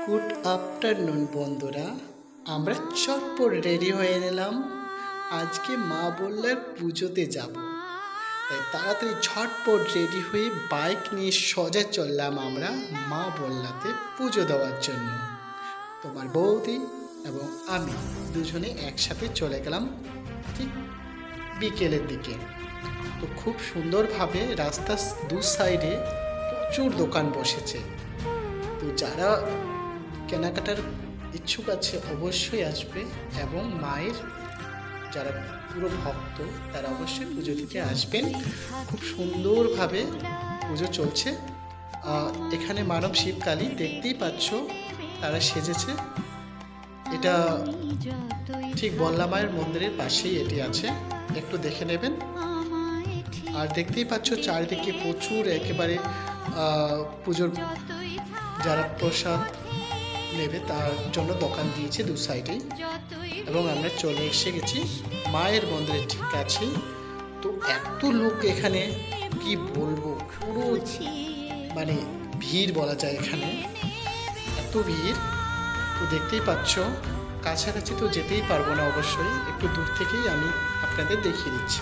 Good afternoon বন্ধুরা, আমরা চটপট রেডি হয়ে নিলাম। আজকে মা বললার পুজোতে যাব, তাই তাড়াতাড়ি ঝটপট রেডি হয়ে বাইক নিয়ে সোজা চললাম আমরা মা বললাতে পুজো দেওয়ার জন্য। তোমার বৌদি এবং আমি দুজনে একসাথে চলে গেলাম ঠিক বিকেলের দিকে। তো খুব সুন্দরভাবে রাস্তার দু সাইডে প্রচুর দোকান বসেছে। তো যারা কেনাকাটার ইচ্ছুক আছে অবশ্যই আসবে, এবং মায়ের যারা পুরো ভক্ত তারা অবশ্যই পুজো দিতে আসবেন। খুব সুন্দরভাবে পুজো চলছে। এখানে মানব শিব কালী দেখতেই পাচ্ছ, তারা সেজেছে। এটা ঠিক বল্লা মায়ের মন্দিরের পাশেই এটি আছে, একটু দেখে নেবেন। আর দেখতেই পাচ্ছ চারিদিকে প্রচুর একেবারে পুজোর যারা প্রসাদ নেবে তার জন্য দোকান দিয়েছে দু সাইডেই, এবং আমরা চলে এসে গেছি মায়ের মন্দিরের ঠিক কাছে। তো এত লোক এখানে কি বলবো, পুরো মানে ভিড় বলা যায়, এখানে এত ভিড়। তো দেখতেই পাচ্ছ, কাছাকাছি তো যেতেই পারবো না, অবশ্যই একটু দূর থেকেই আমি আপনাদের দেখিয়ে দিচ্ছি।